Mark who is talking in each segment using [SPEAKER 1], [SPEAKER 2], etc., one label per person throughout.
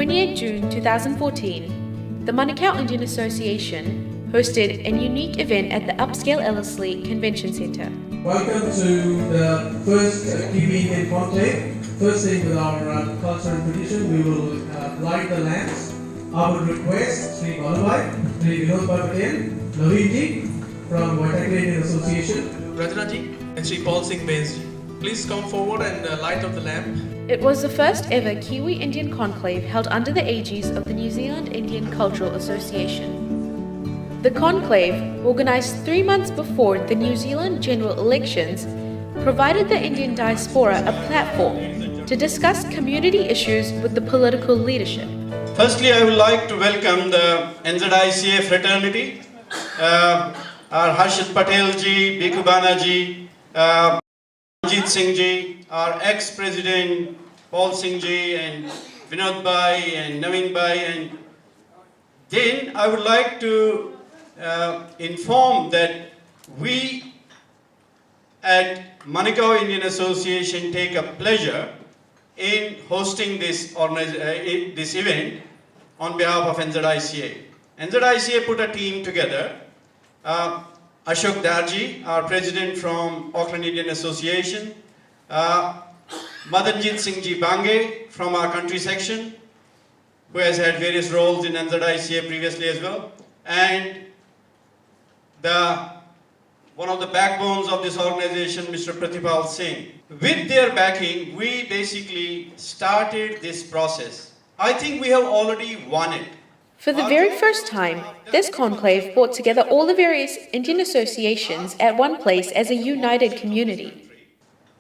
[SPEAKER 1] 28 June 2014, the Manukau Indian Association hosted a unique event at the upscale Ellerslie Convention Centre.
[SPEAKER 2] Welcome to the first Kiwi Indian Conclave. First thing with our culture and tradition, we will light the lamps. I would request Sri Balabhai, Sri Vinod Patel, Naveenji from Waitakere Indian Association,
[SPEAKER 3] Rajanaji and Sri Paul Singh Bains. Please come forward and light up the lamp.
[SPEAKER 1] It was the first ever Kiwi Indian Conclave held under the aegis of the New Zealand Indian Cultural Association. The conclave, organised 3 months before the New Zealand general elections, provided the Indian diaspora a platform to discuss community issues with the political leadership.
[SPEAKER 4] Firstly, I would like to welcome the NZICA fraternity, our Harshit Patel ji, Bhikkhu Bana ji, Manjit Singh ji, our ex-president Paul Singh ji, and Vinod Bhai and Naveen Bhai. And then I would like to inform that we at Manukau Indian Association take a pleasure in hosting this event on behalf of NZICA. NZICA put a team together. Ashok Darji, our president from Auckland Indian Association, Madanjit Singh Ji Bange from our country section, who has had various roles in NZICA previously as well, and one of the backbones of this organization, Mr. Pratipal Singh. With their backing, we basically started this process. I think we have already won it.
[SPEAKER 1] For the very first time, this conclave brought together all the various Indian associations at one place as a united community.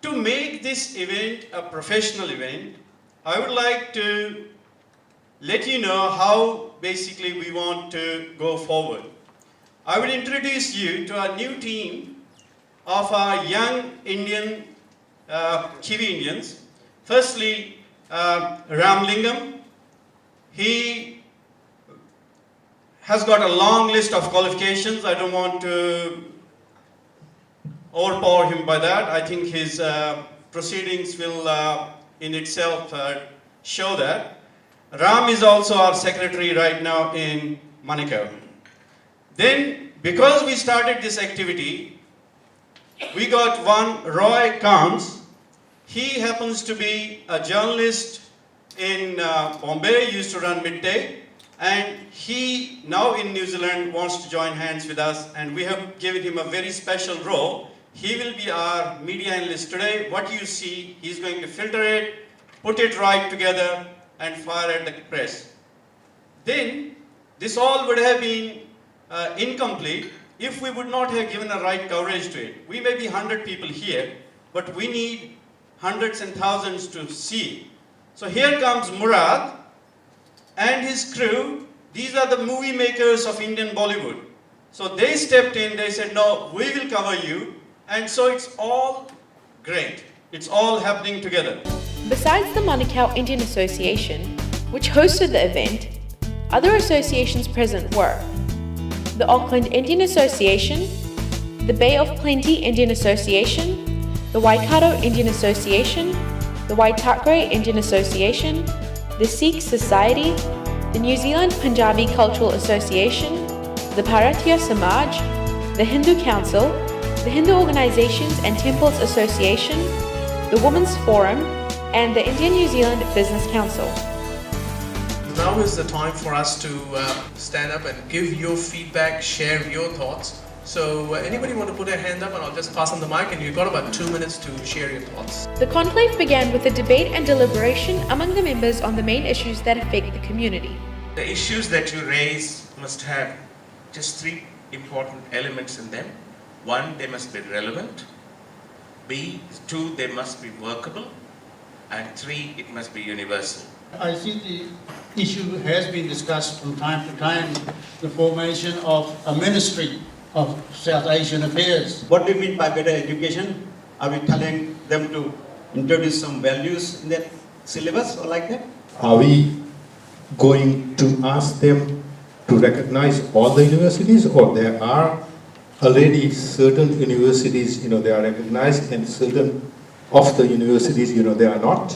[SPEAKER 4] To make this event a professional event, I would like to let you know how basically we want to go forward. I will introduce you to our new team of our young Indian Kiwi Indians. Firstly, Ramlingam. He has got a long list of qualifications. I don't want to overpower him by that. I think his proceedings will in itself show that. Ram is also our secretary right now in Manukau. Then, because we started this activity, we got one Roy Kans. He happens to be a journalist in Bombay, used to run Midday. And he, now in New Zealand, wants to join hands with us, and we have given him a very special role. He will be our media analyst today. What you see, he's going to filter it, put it right together, and fire at the press. Then, this all would have been incomplete if we would not have given a right coverage to it. We may be 100 people here, but we need hundreds and thousands to see. So here comes Murad and his crew. These are the movie makers of Indian Bollywood. So they stepped in, they said, no, we will cover you. And so it's all great. It's all happening together.
[SPEAKER 1] Besides the Manukau Indian Association, which hosted the event, other associations present were the Auckland Indian Association, the Bay of Plenty Indian Association, the Waikato Indian Association, the Waitakere Indian Association, the Sikh Society, the New Zealand Punjabi Cultural Association, the Bharatiya Samaj, the Hindu Council, the Hindu Organisations and Temples Association, the Women's Forum, and the Indian New Zealand Business Council.
[SPEAKER 3] Now is the time for us to stand up and give your feedback, share your thoughts. So anybody want to put their hand up, and I'll just pass on the mic, and you've got about 2 minutes to share your thoughts.
[SPEAKER 1] The conclave began with a debate and deliberation among the members on the main issues that affect the community.
[SPEAKER 5] The issues that you raise must have just 3 important elements in them. 1, they must be relevant. 2, they must be workable. And 3, it must be universal.
[SPEAKER 6] I think the issue has been discussed from time to time, the formation of a ministry of South Asian affairs.
[SPEAKER 7] What do you mean by better education? Are we telling them to introduce some values in their syllabus or like that?
[SPEAKER 8] Are we going to ask them to recognize all the universities, or there are already certain universities, they are recognized, and certain of the universities, they are not?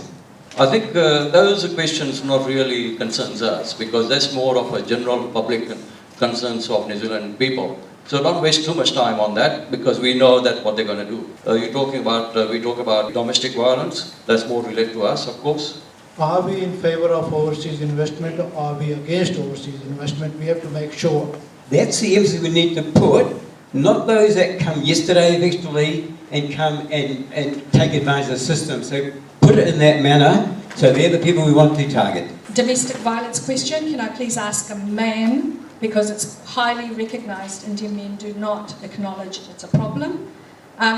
[SPEAKER 9] I think those questions not really concerns us because that's more of a general public concerns of New Zealand people. So don't waste too much time on that because we know that what they're going to do. We talk about domestic violence. That's more related to us, of course.
[SPEAKER 6] Are we in favor of overseas investment or are we against overseas investment? We have to make sure.
[SPEAKER 10] That's the emphasis we need to put, not those that come yesterday effectively and come and take advantage of the system. So put it in that manner, so they're the people we want to target.
[SPEAKER 11] Domestic violence question, can I please ask a man, because it's highly recognised Indian men do not acknowledge it's a problem.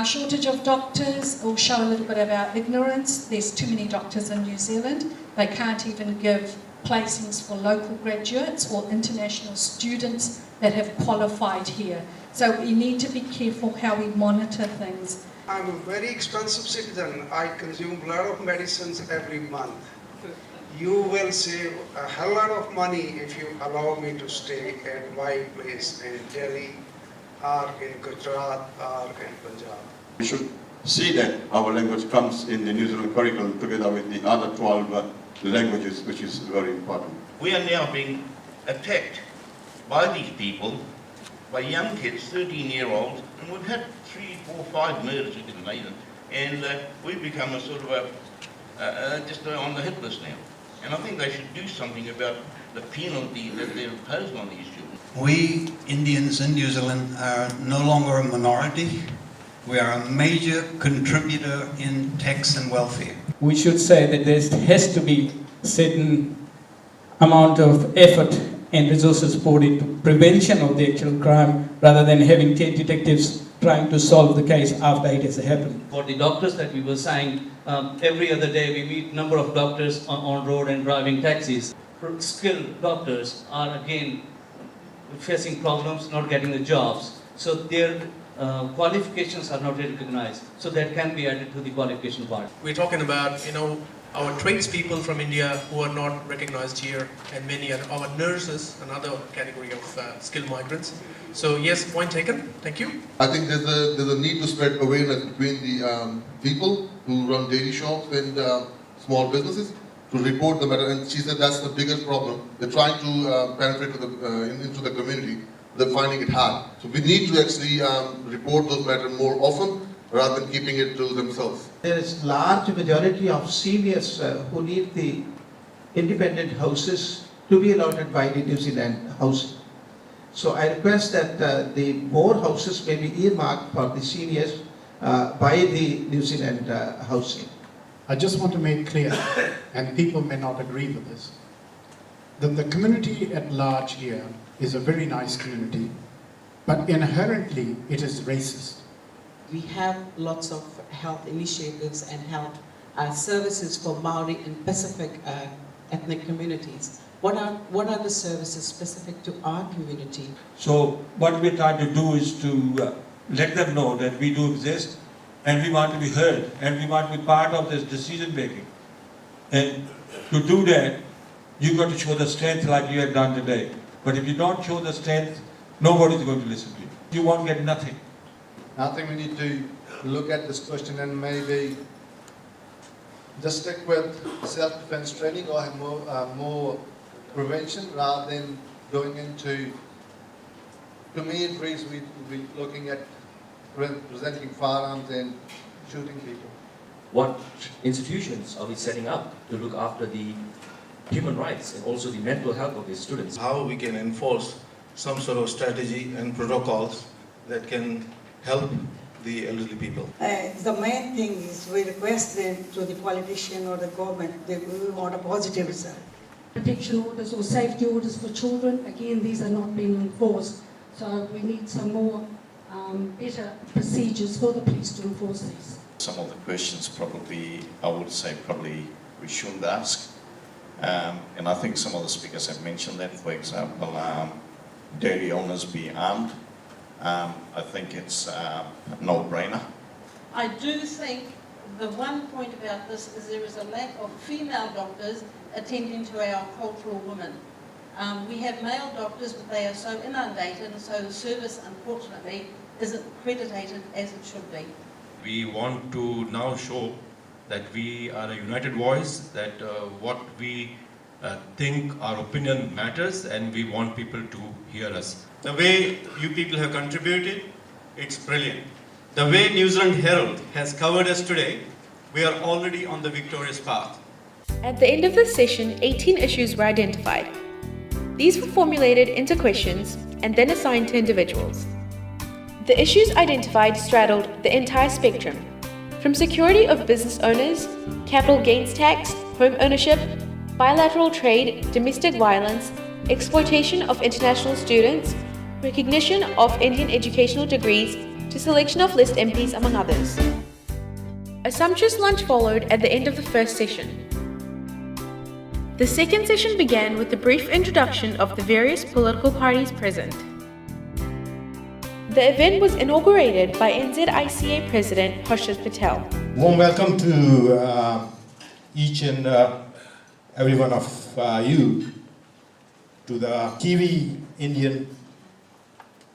[SPEAKER 11] Shortage of doctors will show a little bit of our ignorance. There's too many doctors in New Zealand. They can't even give placings for local graduates or international students that have qualified here. So we need to be careful how we monitor things.
[SPEAKER 12] I'm a very expensive citizen. I consume a lot of medicines every month. You will save a hell lot of money if you allow me to stay at my place in Delhi or in Gujarat or in Punjab.
[SPEAKER 13] We should see that our language comes in the New Zealand curriculum together with the other 12 languages, which is very important.
[SPEAKER 5] We are now being attacked by these people, by young kids, 13-year-olds, and we've had 3, 4, 5 murders, you can imagine, and we've become a sort of just on the hit list now. And I think they should do something about the penalty that they're imposing on these children.
[SPEAKER 14] We Indians in New Zealand are no longer a minority. We are a major contributor in tax and welfare.
[SPEAKER 15] We should say that there has to be certain amount of effort and resources poured into prevention of the actual crime rather than having 10 detectives trying to solve the case after it has happened.
[SPEAKER 9] For the doctors that we were saying, every other day we meet number of doctors on road and driving taxis. Skilled doctors are again facing problems, not getting the jobs. So their qualifications are not recognized. So that can be added to the qualification part.
[SPEAKER 3] We're talking about, our tradespeople from India who are not recognized here, and many are our nurses, another category of skilled migrants. So yes, point taken. Thank you.
[SPEAKER 16] I think there's a need to spread awareness between the people who run dairy shops and small businesses to report the matter. And she said that's the biggest problem. They're trying to penetrate into the community. They're finding it hard. So we need to actually report those matters more often rather than keeping it to themselves.
[SPEAKER 6] There is large majority of seniors who need the independent houses to be allotted by the New Zealand Housing. So I request that the more houses may be earmarked for the seniors by the New Zealand Housing.
[SPEAKER 17] I just want to make clear, and people may not agree with this, that the community at large here is a very nice community, but inherently it is racist.
[SPEAKER 18] We have lots of health initiatives and health services for Maori and Pacific ethnic communities. What are the services specific to our community?
[SPEAKER 19] So what we're trying to do is to let them know that we do exist and we want to be heard and we want to be part of this decision making. And to do that, you've got to show the strength like you have done today. But if you don't show the strength, nobody's going to listen to you. You won't get nothing.
[SPEAKER 20] I think we need to look at this question and maybe just stick with self-defense training or have more prevention rather than going into communities. We're looking at presenting firearms and shooting people.
[SPEAKER 21] What institutions are we setting up to look after the human rights and also the mental health of these students?
[SPEAKER 22] How we can enforce some sort of strategy and protocols that can help the elderly people.
[SPEAKER 23] The main thing is we request them to the politician or the government that we want a positive result.
[SPEAKER 11] Protection orders or safety orders for children, again, these are not being enforced. So we need some more better procedures for the police to enforce these.
[SPEAKER 24] Some of the questions probably, I would say probably we shouldn't ask. And I think some of the speakers have mentioned that, for example, dairy owners be armed. I think it's a no-brainer.
[SPEAKER 25] I do think the one point about this is there is a lack of female doctors attending to our cultural women. We have male doctors, but they are so inundated, and so the service, unfortunately, isn't accredited as it should be.
[SPEAKER 26] We want to now show
[SPEAKER 1] that we are a united voice, that what we think, our opinion matters, and we want people to hear us.
[SPEAKER 2] The way you people have contributed, it's brilliant. The way New Zealand Herald has covered us today, we are already on the victorious path.
[SPEAKER 4] At the end of this session, 18 issues were identified. These were formulated into questions and then assigned to individuals. The issues identified straddled the entire spectrum, from security of business owners, capital gains tax, home ownership, bilateral trade, domestic violence, exploitation of international students, recognition of Indian educational degrees, to selection of list MPs, among others. A sumptuous lunch followed at the end of the first session. The second session began with a brief introduction of the various political parties present. The event was inaugurated by NZICA President Harshit Patel.
[SPEAKER 7] Warm welcome to each and every one of you to the Kiwi Indian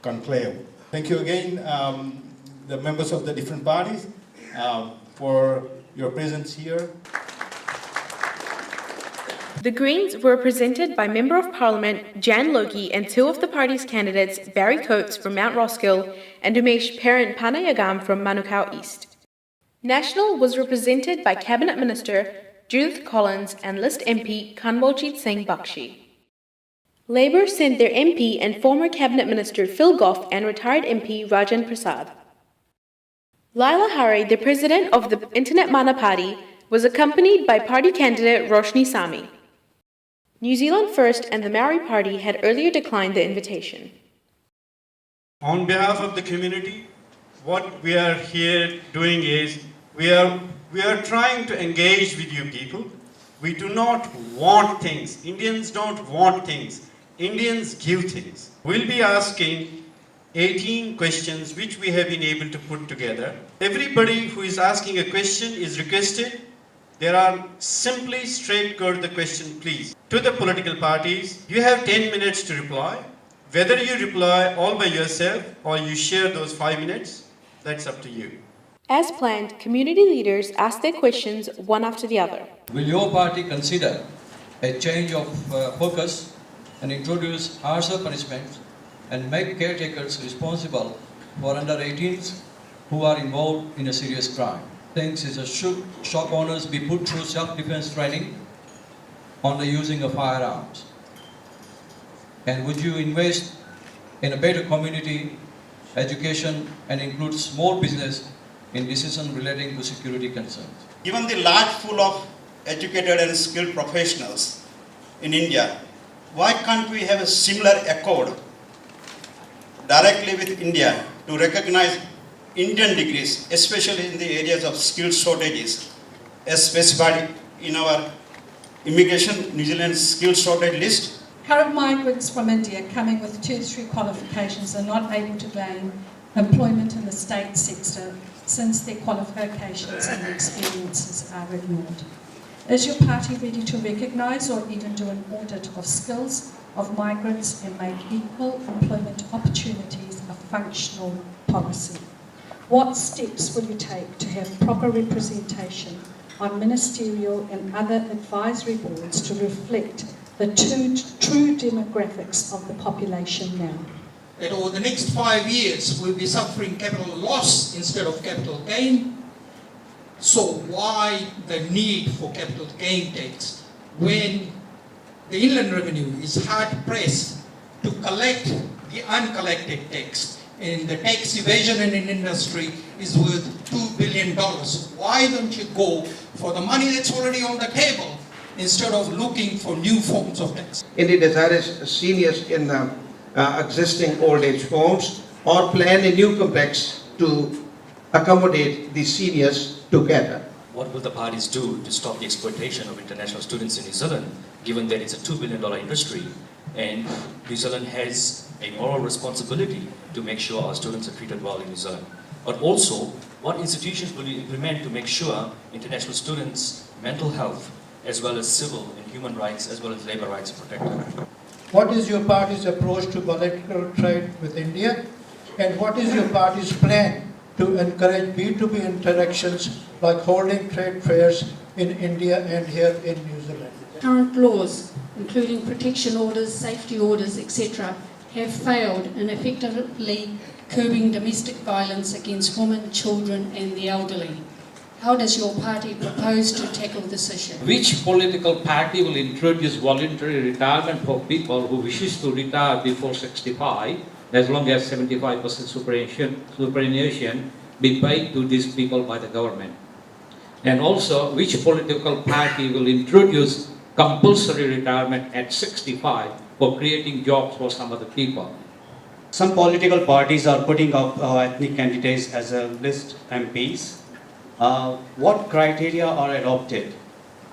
[SPEAKER 7] Conclave. Thank you again, the members of the different parties, for your presence here.
[SPEAKER 4] The Greens were represented by Member of Parliament Jan Loki and two of the party's candidates, Barry Coates from Mount Roskill and Umesh Parent Panayagam from Manukau East. National was represented by Cabinet Minister Judith Collins and List MP Kanwaljit Singh Bakshi. Labour sent their MP and former Cabinet Minister Phil Goff and retired MP Rajan Prasad. Laila Hari, the president of the Internet Mana Party, was accompanied by party candidate Roshni Sami. New Zealand First and the Maori Party had earlier declined the invitation.
[SPEAKER 2] On behalf of the community, what we are here doing is we are trying to engage with you people. We do not want things. Indians don't want things. Indians give things. We'll be asking 18 questions which we have been able to put together. Everybody who is asking a question is requested. There are simply straight go to the question, please. To the political parties, you have 10 minutes to reply. Whether you reply all by yourself or you share those 5 minutes, that's up to you.
[SPEAKER 4] As planned, community leaders asked their questions one after the other.
[SPEAKER 8] Will your party consider a change of focus and introduce harsher punishments and make caretakers responsible for under 18s who are involved in a serious crime? Things is should shop owners be put through self-defense training on the using of firearms? And would you invest in a better community education and include small business in decisions relating to security concerns?
[SPEAKER 26] Given the large pool of educated and skilled professionals in India, why can't we have a similar accord directly with India to recognize Indian degrees, especially in the areas of skill shortages, as specified in our Immigration New Zealand skill shortage list?
[SPEAKER 11] Current migrants from India coming with 2 to 3 qualifications are not able to gain employment in the state sector since their qualifications and experiences are ignored. Is your party ready to recognise or even do an audit of skills of migrants and make equal employment opportunities a functional policy? What steps will you take to have proper representation on ministerial and other advisory boards to reflect the true demographics of the population now?
[SPEAKER 27] That over the next 5 years we'll be suffering capital loss instead of capital gain. So why the need for capital gain tax when the inland revenue is hard pressed to collect the uncollected tax, and the tax evasion in an industry is worth $2 billion? Why don't you go for the money that's already on the table instead of looking for new forms of tax?
[SPEAKER 6] Indeed, desirous seniors in existing old age homes or plan a new complex to accommodate the seniors together.
[SPEAKER 21] What will the parties do to stop the exploitation of international students in New Zealand, given that it's a $2 billion industry and New Zealand has a moral responsibility to make sure our students are treated well in New Zealand? But also, what institutions will you implement to make sure international students' mental health, as well as civil and human rights, as well as labor rights are protected?
[SPEAKER 28] What is your party's approach to bilateral trade with India? And what is your party's plan
[SPEAKER 5] to encourage B2B interactions like holding trade fairs in India and here in New Zealand.
[SPEAKER 9] Current laws, including protection orders, safety orders, etc., have failed in effectively curbing domestic violence against women, children and the elderly. How does your party propose to tackle this issue?
[SPEAKER 10] Which political party will introduce voluntary retirement for people who wishes to retire before 65, as long as 75% superannuation be paid to these people by the government? And also, which political party will introduce compulsory retirement at 65 for creating jobs for some other people?
[SPEAKER 26] Some political parties are putting up ethnic candidates as a list MPs. What criteria are adopted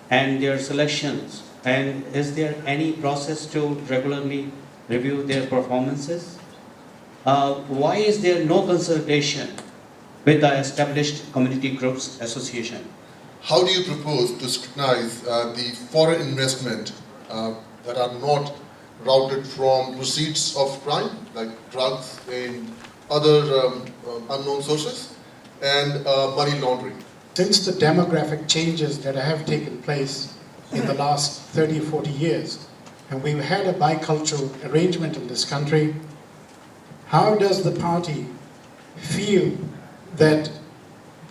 [SPEAKER 26] and their selections? And is there any process to regularly review their performances? Why is there no consultation with the established community groups association?
[SPEAKER 16] How do you propose to scrutinize the foreign investment that are not routed from proceeds of crime, like drugs and other unknown sources, and money laundering?
[SPEAKER 17] Since the demographic changes that have taken place in the last 30, 40 years, and we've had a bicultural arrangement in this country, how does the party feel that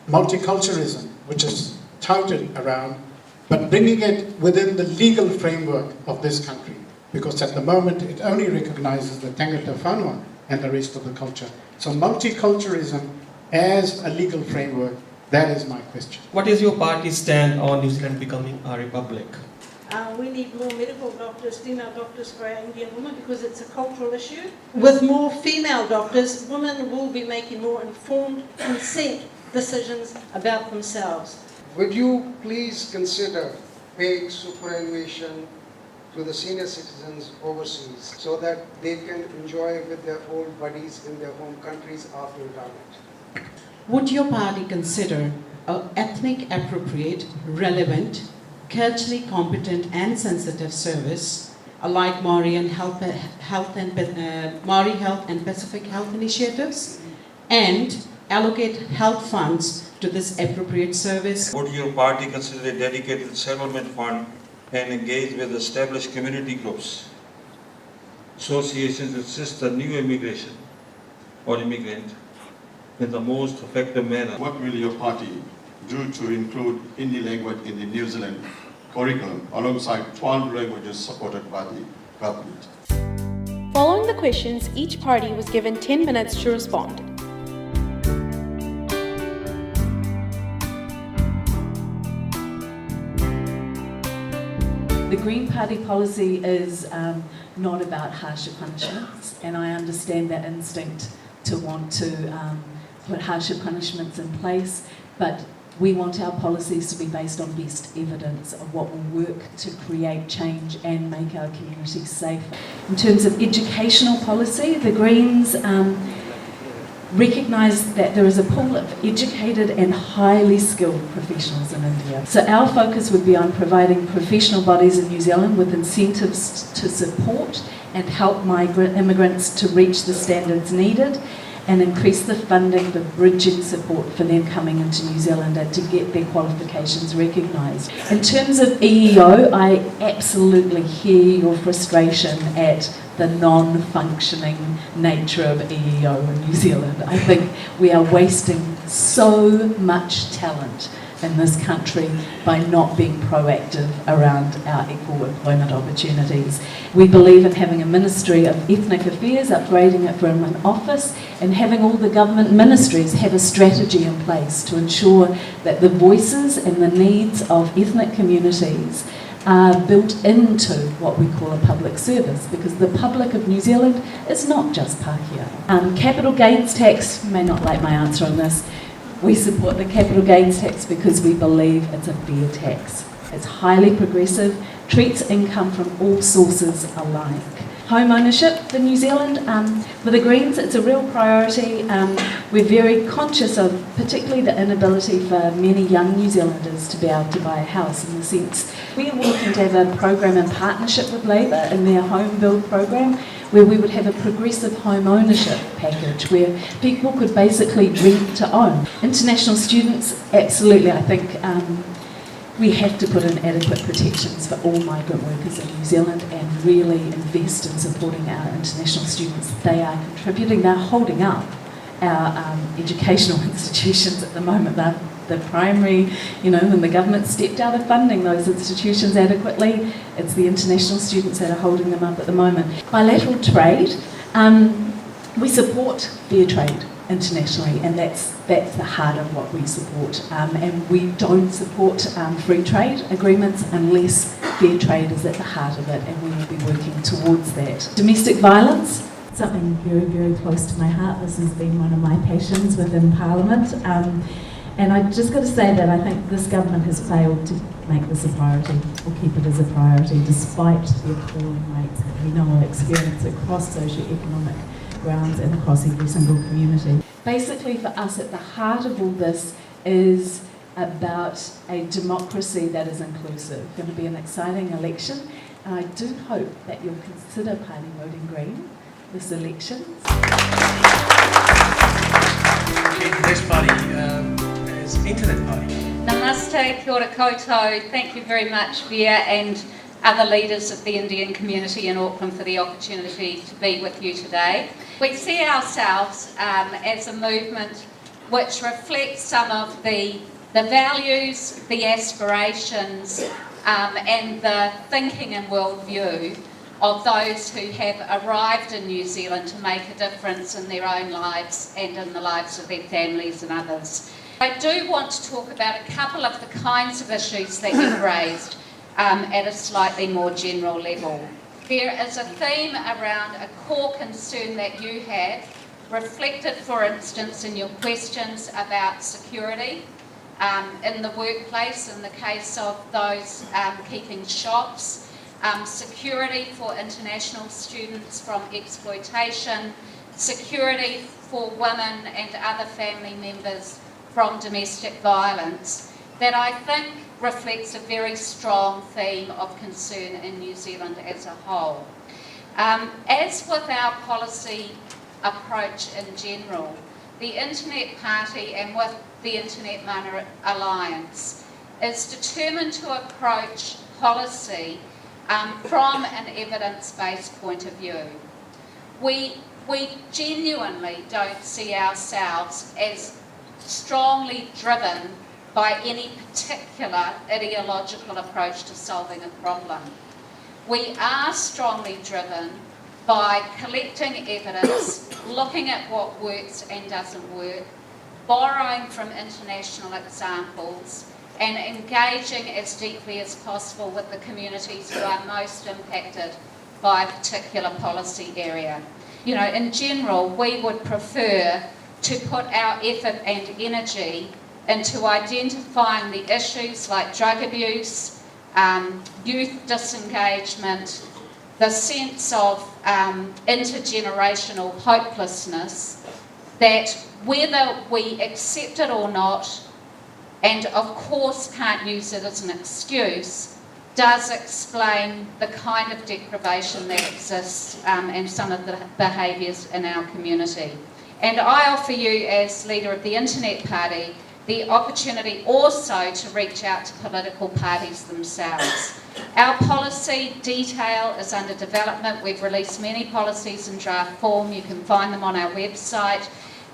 [SPEAKER 17] multiculturalism, which is touted around, but bringing it within the legal framework of this country? Because at the moment it only recognizes the Tangata Whanua and the rest of the culture. So multiculturalism as a legal framework, that is my question.
[SPEAKER 12] What is your party's stand on New Zealand becoming a republic?
[SPEAKER 23] We need more medical doctors, female doctors for our Indian women because it's a cultural issue. With more female doctors, women will be making more informed consent decisions about themselves.
[SPEAKER 13] Would you please consider paid superannuation to the senior citizens overseas so that they can enjoy with their old buddies in their home countries after retirement?
[SPEAKER 18] Would your party consider an ethnic appropriate, relevant, culturally competent and sensitive service like Maori Health and Pacific Health initiatives and allocate health funds to this appropriate service?
[SPEAKER 19] Would your party consider a dedicated settlement fund and engage with established community groups, associations to assist the new immigration or immigrant in the most effective manner?
[SPEAKER 14] What will your party do to include Hindi language in the New Zealand curriculum alongside 12 languages supported by the government?
[SPEAKER 4] Following the questions, each party was given 10 minutes to respond.
[SPEAKER 15] The Green Party policy is not about harsher punishments, and I understand that instinct to want to put harsher punishments in place, but we want our policies to be based on best evidence of what will work to create change and make our communities safer. In terms of educational policy, the Greens recognise that there is a pool of educated and highly skilled professionals in India. So our focus would be on providing professional bodies in New Zealand with incentives to support and help immigrants to reach the standards needed, and increase the funding, the bridging support for them coming into New Zealand and to get their qualifications recognised. In terms of EEO, I absolutely hear your frustration at the non-functioning nature of EEO in New Zealand. I think we are wasting so much talent in this country by not being proactive around our equal employment opportunities. We believe in having a Ministry of Ethnic Affairs, upgrading it from an office, and having all the government ministries have a strategy in place to ensure that the voices and the needs of ethnic communities are built into what we call a public service, because the public of New Zealand is not just Pākehā. Capital gains tax, you may not like my answer on this. We support the capital gains tax because we believe it's a fair tax. It's highly progressive, treats income from all sources alike. Home ownership for New Zealand. For the Greens, it's a real priority. We're very conscious of particularly the inability for many young New Zealanders to be able to buy a house, in the sense we're working to have a program in partnership with Labor in their home build program, where we would have a progressive home ownership package where people could basically rent to own. International students, absolutely, I think we have to put in adequate protections for all migrant workers in New Zealand and really invest in supporting our international students. They are contributing, they're holding up our educational institutions at the moment. They're the primary, when the government stepped out of funding those institutions adequately, it's the international students that are holding them up at the moment. Bilateral trade, we support fair trade internationally, and that's the heart of what we support. And we don't support free trade agreements unless fair trade is at the heart of it, and we will be working towards that. Domestic violence, something very, very close to my heart. This has been one of my passions within Parliament. And I just got to say that I think this government has failed to make this a priority, or keep it as a priority, despite the appalling rates that we know are experienced across socioeconomic grounds and across every single community. Basically, for us, at the heart of all this is about a democracy that is inclusive. It's going to be an exciting election, and I do hope that you'll consider party voting Green this election.
[SPEAKER 1] Okay, the next party is Internet Party.
[SPEAKER 3] Namaste, kia ora koutou. Thank you very much, Via, and other leaders of the Indian community in Auckland for the opportunity to be with you today. We see ourselves as a movement which reflects some of the values, the aspirations, and the thinking and worldview of those who have arrived in New Zealand to make a difference in their own lives and in the lives of their families and others. I do want to talk about a couple of the kinds of issues that you've raised at a slightly more general level. There is a theme around a core concern that you have, reflected, for instance, in your questions about security in the workplace, in the case of those keeping shops, security for international students from exploitation, security for women and other family members from domestic violence, that I think reflects a very strong theme of concern in New Zealand as a whole. As with our policy approach in general, the Internet Party and with the Internet Mana Alliance is determined to approach policy from an evidence-based point of view. We genuinely don't see ourselves as strongly driven by any particular ideological approach to solving a problem. We are strongly driven by collecting evidence, looking at what works and doesn't work, borrowing from international examples, and engaging as deeply as possible with the communities who are most impacted by a particular policy area. In general, we would prefer to put our effort and energy into identifying the issues like drug abuse, youth disengagement, the sense of intergenerational hopelessness, that whether we accept it or not, and of course can't use it as an excuse, does explain the kind of deprivation that exists and some of the behaviours in our community. And I offer you, as leader of the Internet Party, the opportunity also to reach out to political parties themselves. Our policy detail is under development. We've released many policies in draft form. You can find them on our website.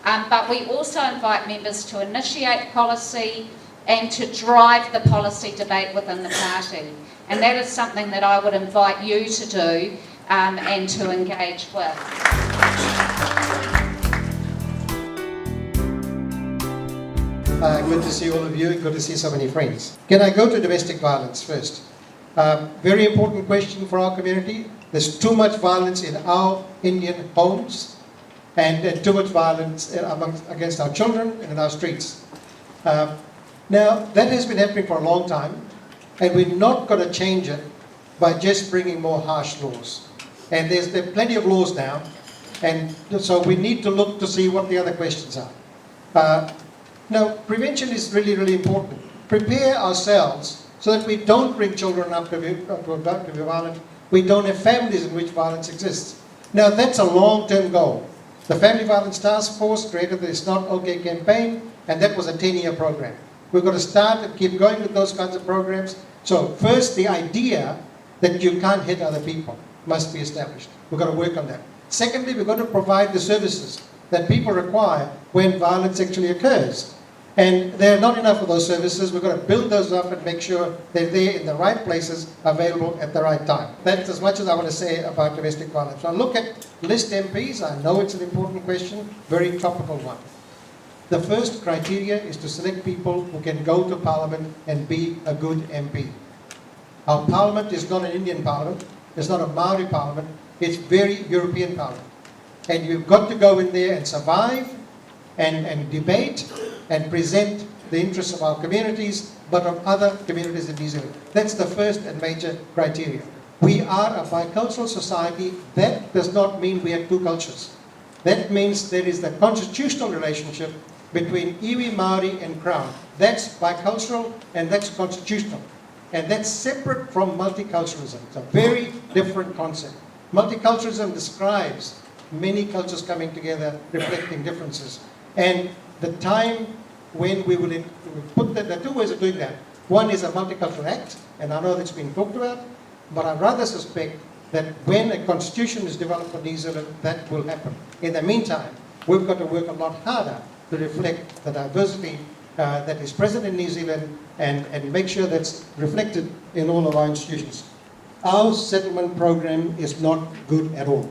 [SPEAKER 3] But we also invite members to initiate policy and to drive the policy debate within the party. And that is something that I would invite you to do and to engage with.
[SPEAKER 7] Good to see all of you, good to see so many friends. Can I go to domestic violence first? Very important question for our community. There's too much violence in our Indian homes and too much violence against our children and in our streets. Now, that has been happening for a long time, and we're not going to change it by just bringing more harsh laws. And there are plenty of laws now, and so we need to look to see what the other questions are. Now, prevention is really, really important. Prepare ourselves so that we don't bring children up to be violent. We don't have families in which violence exists. Now, that's a long-term goal. The Family Violence Task Force created the It's Not Okay campaign, and that was a 10-year program. We've got to start and keep going with those kinds of programs. So first, the idea that you can't hit other people must be established. We've got to work on that. Secondly, we've got to provide the services that people require when violence actually occurs. And there are not enough of those services. We've got to build those up and make sure they're there in the right places, available at the right time. That's as much as I want to say about domestic violence. Now look at list MPs. I know it's an important question, very topical one. The first criteria is to select people who can go to Parliament and be a good MP. Our Parliament is not an Indian Parliament. It's not a Maori Parliament. It's very European Parliament. And you've got to go in there and survive and debate and present the interests of our communities, but of other communities in New Zealand. That's the first and major criteria. We are a bicultural society. That does not mean we have two cultures. That means there is the constitutional relationship between iwi, Maori and Crown. That's bicultural and that's constitutional. And that's separate from multiculturalism. It's a very different concept. Multiculturalism describes many cultures coming together, reflecting differences. And the time when we will put that, there are two ways of doing that. One is a Multicultural Act, and I know that's been talked about, but I rather suspect that when a constitution is developed for New Zealand, that will happen. In the meantime, we've got to work a lot harder to reflect the diversity that is present in New Zealand and make sure that's reflected in all of our institutions. Our settlement program is not good at all.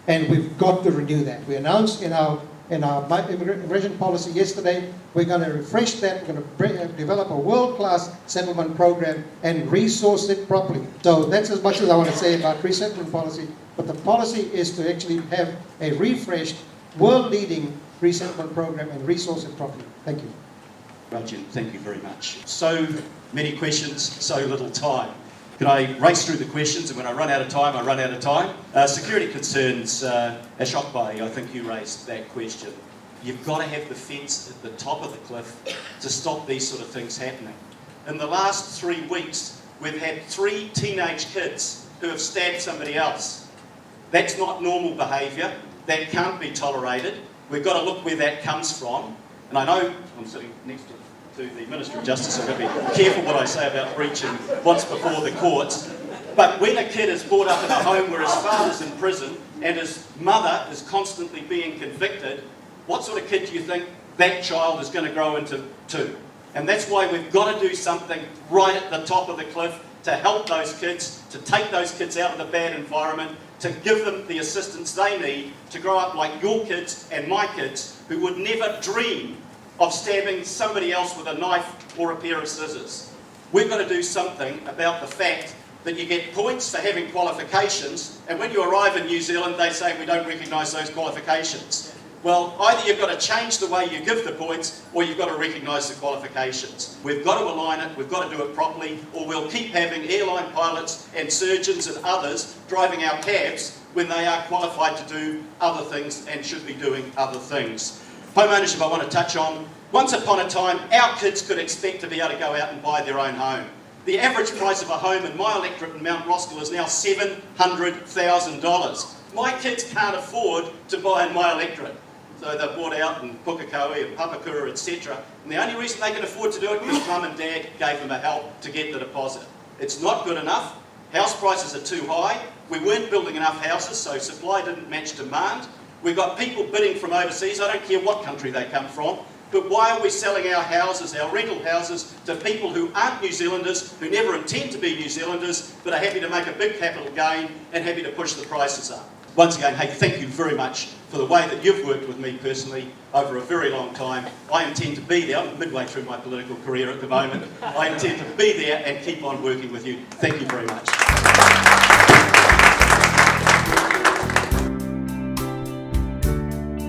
[SPEAKER 7] And we've got to renew that. We announced in our immigration policy yesterday, we're going to refresh that, we're going to develop a world-class settlement program and resource it properly. So that's as much as I want to say about resettlement policy, but the policy is to actually have a refreshed, world-leading resettlement program and resource it properly. Thank you.
[SPEAKER 2] Rajan, thank you very much. So many questions, so little time. Can I race through the questions, and when I run out of time, I run out of time? Security concerns, Ashok Bhai, I think you raised that question. You've got to have the fence at the top of the cliff to stop these sort of things happening. In the last 3 weeks, we've had 3 teenage kids who have stabbed somebody else. That's not normal behaviour. That can't be tolerated. We've got to look where that comes from. And I know I'm sitting next to the Minister of Justice, so I've got to be careful what I say about breaching what's before the courts. But when a kid is brought up in a home where his father's in prison and his mother is constantly being convicted, what sort of kid do you think that child is going to grow into? And that's why we've got to do something right at the top of the cliff to help those kids, to take those kids out of the bad environment, to give them the assistance they need to grow up like your kids and my kids, who would never dream of stabbing somebody else with a knife or a pair of scissors. We've got to do something about the fact that you get points for having qualifications, and when you arrive in New Zealand, they say we don't recognise those qualifications. Well, either you've got to change the way you give the points, or you've got to recognise the qualifications. We've got to align it, we've got to do it properly, or we'll keep having airline pilots and surgeons and others driving our cabs when they are qualified to do other things and should be doing other things. Home ownership I want to touch on. Once upon a time, our kids could expect to be able to go out and buy their own home. The average price of a home in my electorate in Mount Roskill is now $700,000. My kids can't afford to buy in my electorate. So they're bought out in Pukekohe and Papakura, etc. And the only reason they can afford to do it is because mum and dad gave them a help to get the deposit. It's not good enough. House prices are too high. We weren't building enough houses, so supply didn't match demand. We've got people bidding from overseas. I don't care what country they come from. But why are we selling our houses, our rental houses, to people who aren't New Zealanders, who never intend to be New Zealanders, but are happy to make a big capital gain and happy to push the prices up? Once again, hey, thank you very much for the way that you've worked with me personally over a very long time. I intend to be there. I'm midway through my political career at the moment. I intend to be there and keep on working with you. Thank you very much.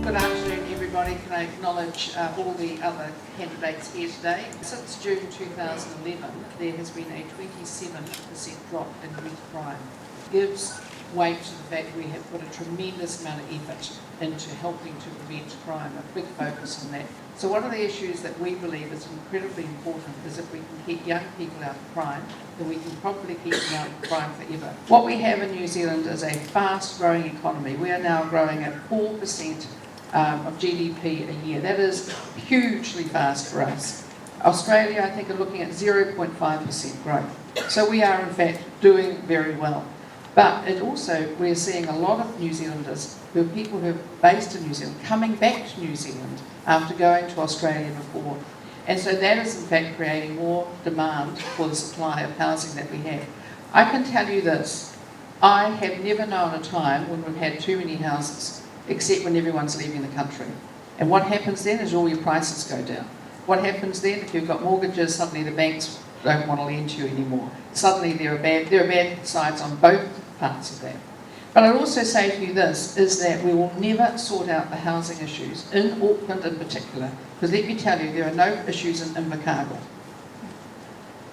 [SPEAKER 8] Good afternoon, everybody. Can I acknowledge all the other candidates here today? Since June 2011, there has been a 27% drop in youth crime. It gives weight to the fact we have put a tremendous amount of effort into helping to prevent crime, a big focus on that. So one of the issues that we believe is incredibly important is if we can keep young people out of crime, then we can probably keep them out of crime forever. What we have in New Zealand is a fast-growing economy. We are now growing at 4% of GDP a year. That is hugely fast for us. Australia, I think, are looking at 0.5% growth. So we are, in fact, doing very well. But it also, we're seeing a lot of New Zealanders, who are people who are based in New Zealand, coming back to New Zealand after going to Australia before. And so that is, in fact, creating more demand for the supply of housing that we have. I can tell you this, I have never known a time when we've had too many houses, except when everyone's leaving the country. And what happens then is all your prices go down. What happens then, if you've got mortgages, suddenly the banks don't want to lend to you anymore. Suddenly there are bad sides on both parts of that. But I'd also say to you this, is that we will never sort out the housing issues, in Auckland in particular, because let me tell you, there are no issues in Invercargill.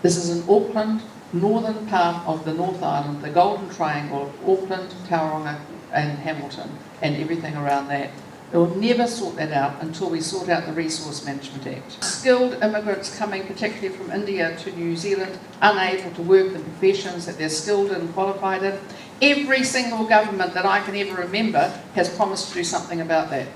[SPEAKER 8] This is in Auckland, northern part of the North Island, the Golden Triangle, Auckland, Tauranga and Hamilton, and everything around that. We'll never sort that out until we sort out the Resource Management Act. Skilled immigrants coming particularly from India to New Zealand, unable to work in professions that they're skilled and qualified in. Every single government that I can ever remember has promised to do something about that.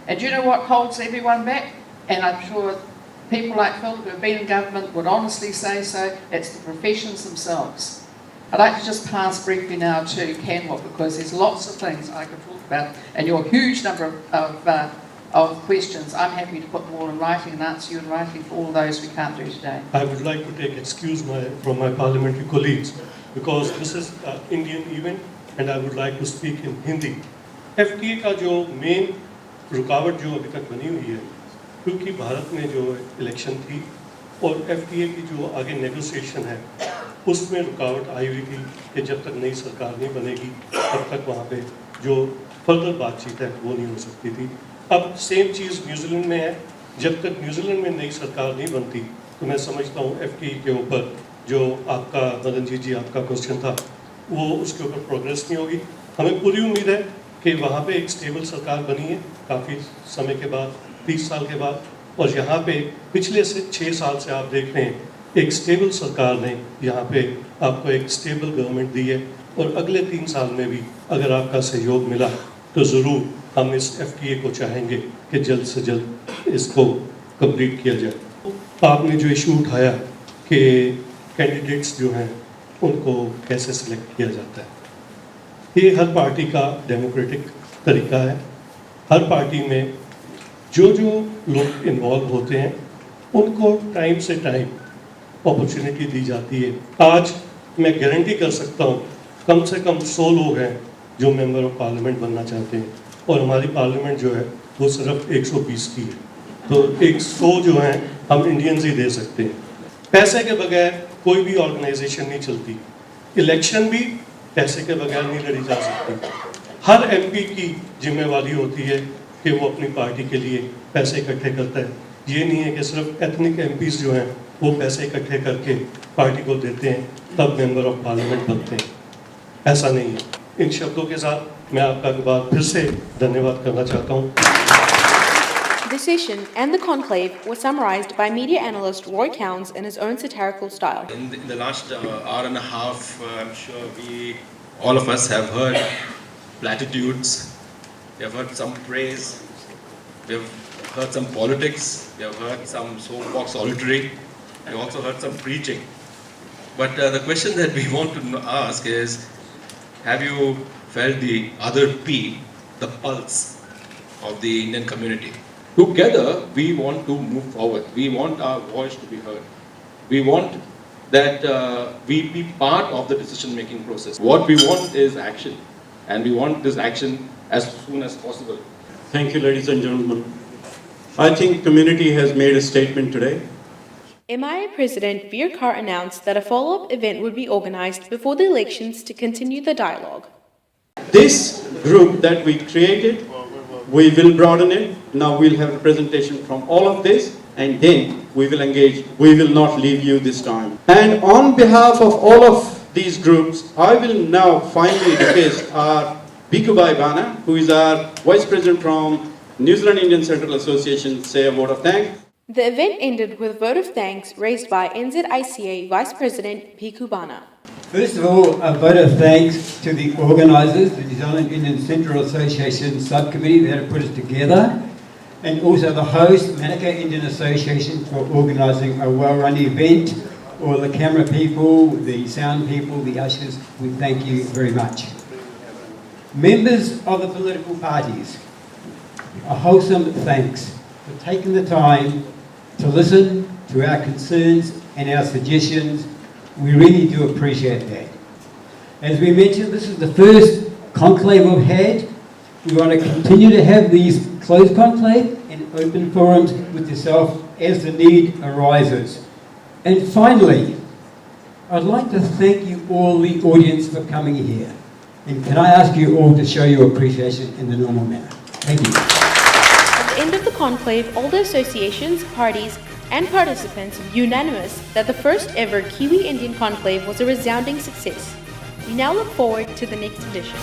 [SPEAKER 8] And do you know what holds everyone back? And I'm sure people like Phil who have been in government would honestly say so, it's the professions themselves. I'd like to just pass briefly now to Canwell, because there's lots of things I could talk about, and your huge number of questions. I'm happy to put them all in writing and answer you in writing for all those we can't do today.
[SPEAKER 6] I would like to take excuse from my parliamentary colleagues, because this is an Indian event and I would like to speak in Hindi. FTA का जो main रुकावट जो अभी तक बनी हुई है, क्योंकि भारत में जो इलेक्शन थी और FTA की जो आगे नेगोशिएशन है, उसमें रुकावट आई हुई थी कि जब तक नई सरकार नहीं बनेगी तब तक वहाँ पे जो फर्दर बातचीत है वो नहीं हो सकती थी। अब सेम चीज़ न्यूजीलैंड में है, जब तक न्यूजीलैंड में नई सरकार नहीं बनती तो मैं समझता हूँ FTA के ऊपर जो आपका मदन जी आपका क्वेश्चन था वो उसके ऊपर प्रोग्रेस नहीं होगी। हमें पूरी उम्मीद है कि वहाँ पे एक स्टेबल सरकार बनी है काफ़ी समय के बाद, 30 साल के बाद, और यहाँ पे पिछले से 6 साल से आप देख रहे हैं एक स्टेबल सरकार ने यहाँ पे आपको एक स्टेबल गवर्नमेंट दी है, और अगले 3 साल में भी अगर आपका सहयोग मिला तो ज़रूर हम इस FTA को चाहेंगे कि जल्द से जल्द इसको कंप्लीट किया जाए। आपने जो इशू उठाया कि कैंडिडेट्स जो हैं उनको कैसे सिलेक्ट किया जाता है, ये हर पार्टी का डेमोक्रेटिक तरीका है। हर पार्टी में जो लोग इन्वॉल्व होते हैं उनको टाइम से टाइम अपॉर्चुनिटी दी जाती है। आज मैं गारंटी कर सकता हूँ कम से कम 100 लोग हैं जो मेंबर ऑफ पार्लियामेंट बनना चाहते हैं, और हमारी पार्लियामेंट जो है वो सिर्फ 120 की है, तो 100 जो हैं हम इंडियंस ही दे सकते हैं। पैसे के बगैर कोई भी ऑर्गेनाइजेशन नहीं चलती, इलेक्शन भी पैसे के बगैर नहीं लड़ी जा सकती। हर MP की जिम्मेवारी होती है कि वो अपनी पार्टी के लिए पैसे इकट्ठे करता है। ये नहीं है कि सिर्फ एथनिक MPs जो हैं वो पैसे इकट्ठे करके पार्टी को देते हैं तब मेंबर ऑफ पार्लियामेंट बनते हैं, ऐसा नहीं है। इन शब्दों के साथ मैं आपका एक बार फिर से धन्यवाद करना चाहता हूँ।
[SPEAKER 4] The session and the conclave were summarized by media analyst Roy Counts in his own satirical style.
[SPEAKER 11] In the last hour and a half, I'm sure all of us have heard platitudes, we have heard some praise, we have heard some politics, we have heard some soapbox oratory, we also heard some preaching. But the question that we want to ask is, have you felt the other P, the pulse of the Indian community? Together, we want to move forward. We want our voice to be heard. We want that we be part of the decision-making process. What we want is action, and we want this action as soon as possible.
[SPEAKER 20] Thank you, ladies and gentlemen. I think community has made a statement today.
[SPEAKER 4] MIA President Veer Kar announced that a follow-up event would be organized before the elections to continue the dialogue.
[SPEAKER 20] This group that we created, we will broaden it. Now we'll have representation from all of this, and then we will engage. We will not leave you this time. And on behalf of all of these groups, I will now finally request our Bikubai Bana, who is our Vice President from New Zealand Indian Central Association, say a word of thanks.
[SPEAKER 4] The event ended with a vote of thanks raised by NZICA Vice President Piku Bana.
[SPEAKER 5] First of all, a vote of thanks to the organisers, the New Zealand Indian Central Association subcommittee that have put us together, and also the host, Manukau Indian Association, for organising a well-run event. All the camera people, the sound people, the ushers, we thank you very much. Members of the political parties, a wholesome thanks for taking the time to listen to our concerns and our suggestions. We really do appreciate that. As we mentioned, this is the first conclave we've had. We want to continue to have these closed conclave and open forums with yourself as the need arises. And finally, I'd like to thank you all, the audience, for coming here. And can I ask you all to show your appreciation in the normal manner? Thank you.
[SPEAKER 4] At the end of the conclave, all the associations, parties, and participants were unanimous that the first ever Kiwi Indian conclave was a resounding success. We now look forward to the next edition.